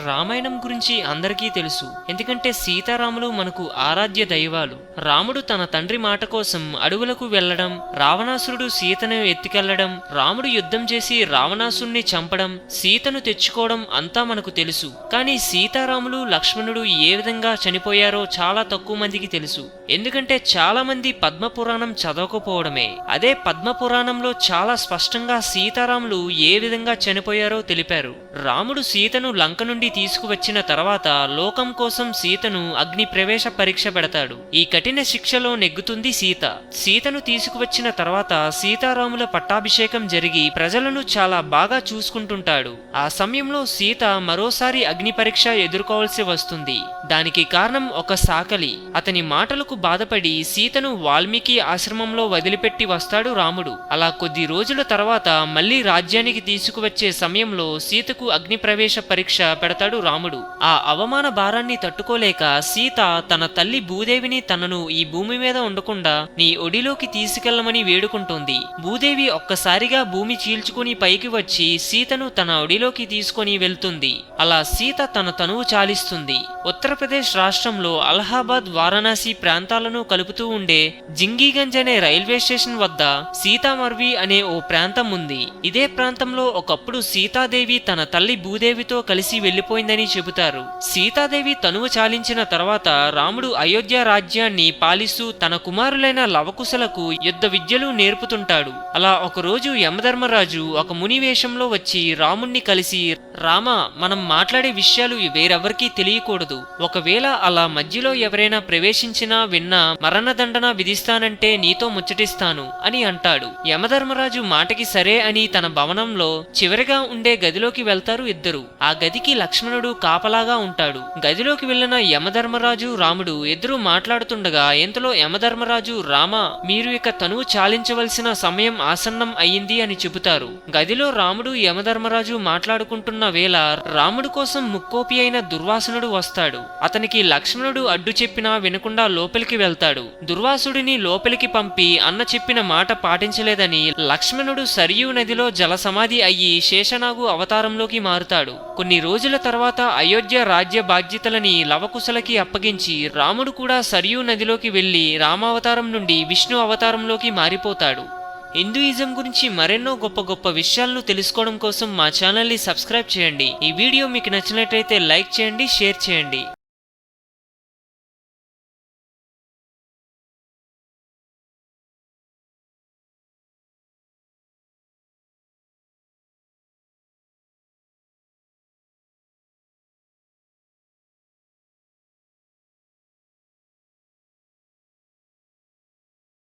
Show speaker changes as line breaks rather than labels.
రామాయణం గురించి అందరికీ తెలుసు. ఎందుకంటే సీతారాములు మనకు ఆరాధ్య దైవాలు. రాముడు తన తండ్రి మాట కోసం అడవులకు వెళ్లడం, రావణాసురుడు సీతను ఎత్తుకెళ్లడం, రాముడు యుద్ధం చేసి రావణాసురుణ్ణి చంపడం, సీతను తెచ్చుకోవడం అంతా మనకు తెలుసు. కానీ సీతారాములు లక్ష్మణుడు ఏ విధంగా చనిపోయారో చాలా తక్కువ మందికి తెలుసు. ఎందుకంటే చాలా మంది పద్మపురాణం చదవకపోవడమే. అదే పద్మపురాణంలో చాలా స్పష్టంగా సీతారాములు ఏ విధంగా చనిపోయారో తెలిపారు. రాముడు సీతను లంక నుండి తీసుకువచ్చిన తర్వాత లోకం కోసం సీతను అగ్ని ప్రవేశ పరీక్ష పెడతాడు. ఈ కఠిన శిక్షలో నెగ్గుతుంది సీత. సీతను తీసుకువచ్చిన తర్వాత సీతారాముల పట్టాభిషేకం జరిగి ప్రజలను చాలా బాగా చూసుకుంటుంటాడు. ఆ సమయంలో సీత మరోసారి అగ్ని పరీక్ష ఎదుర్కోవాల్సి వస్తుంది. దానికి కారణం ఒక సాకలి. అతని మాటలకు బాధపడి సీతను వాల్మీకి ఆశ్రమంలో వదిలిపెట్టి వస్తాడు రాముడు. అలా కొద్ది రోజుల తర్వాత మళ్లీ రాజ్యానికి తీసుకువచ్చే సమయంలో సీతకు అగ్ని ప్రవేశ పరీక్ష పెడతాడు రాముడు. ఆ అవమాన భారాన్ని తట్టుకోలేక సీత తన తల్లి భూదేవిని తనను ఈ భూమి మీద ఉండకుండా నీ ఒడిలోకి తీసుకెళ్లమని వేడుకుంటోంది. భూదేవి ఒక్కసారిగా భూమి చీల్చుకుని పైకి వచ్చి సీతను తన ఒడిలోకి తీసుకొని వెళ్తుంది. అలా సీత తన తనువు చాలిస్తుంది. ఉత్తరప్రదేశ్ రాష్ట్రంలో అలహాబాద్, వారణాసి ప్రాంతాలను కలుపుతూ ఉండే జింగీగంజ్ అనే రైల్వే స్టేషన్ వద్ద సీతామర్వి అనే ఓ ప్రాంతం ఉంది. ఇదే ప్రాంతంలో ఒకప్పుడు సీతాదేవి తన తల్లి భూదేవితో కలిసి వెళ్లిపోయిందని చెబుతారు. సీతాదేవి తనువు చాలించిన తర్వాత రాముడు అయోధ్య రాజ్యాన్ని పాలిస్తూ తన కుమారులైన లవకుశలకు యుద్ధ విద్యలు నేర్పుతుంటాడు. అలా ఒకరోజు యమధర్మరాజు ఒక ముని వేషంలో వచ్చి రాముణ్ణి కలిసి, రామ, మనం మాట్లాడే విషయాలు వేరెవరికీ తెలియకూడదు. ఒకవేళ అలా మధ్యలో ఎవరైనా ప్రవేశించినా విన్నా మరణదండన విధిస్తానంటే నీతో ముచ్చటిస్తాను అని అంటాడు. యమధర్మరాజు మాటకి సరే అని తన భవనంలో చివరిగా ఉండే గదిలోకి వెళ్తారు ఇద్దరు. ఆ గదికి లక్ష్మణుడు కాపలాగా ఉంటాడు. గదిలోకి వెళ్లిన యమధర్మరాజు, రాముడు ఇద్దరు మాట్లాడుతుండగా ఇంతలో యమధర్మరాజు, రామ, మీరు ఇక తనువు చాలించవలసిన సమయం ఆసన్నం అయ్యింది అని చెబుతారు. గదిలో రాముడు యమధర్మరాజు మాట్లాడుకుంటున్న వేళ రాముడు కోసం ముక్కోపి అయిన దుర్వాసునుడు వస్తాడు. అతనికి లక్ష్మణుడు అడ్డు చెప్పినా వినకుండా లోపలికి వెళ్తాడు. దుర్వాసుడిని లోపలికి పంపి అన్న చెప్పిన మాట పాటించలేదని లక్ష్మణుడు సరియు నదిలో జలసమాధి అయ్యి శేషనాగు అవతారంలోకి మారుతాడు. కొన్ని రోజుల తర్వాత అయోధ్య రాజ్య బాధ్యతలని లవకుశలకి అప్పగించి రాముడు కూడా సరియు నదిలోకి వెళ్లి రామావతారం నుండి విష్ణు అవతారంలోకి మారిపోతాడు. హిందూయిజం గురించి మరెన్నో గొప్ప గొప్ప విషయాలను తెలుసుకోవడం కోసం మా ఛానల్ని సబ్స్క్రైబ్ చేయండి. ఈ వీడియో మీకు నచ్చినట్లయితే లైక్ చేయండి, షేర్ చేయండి.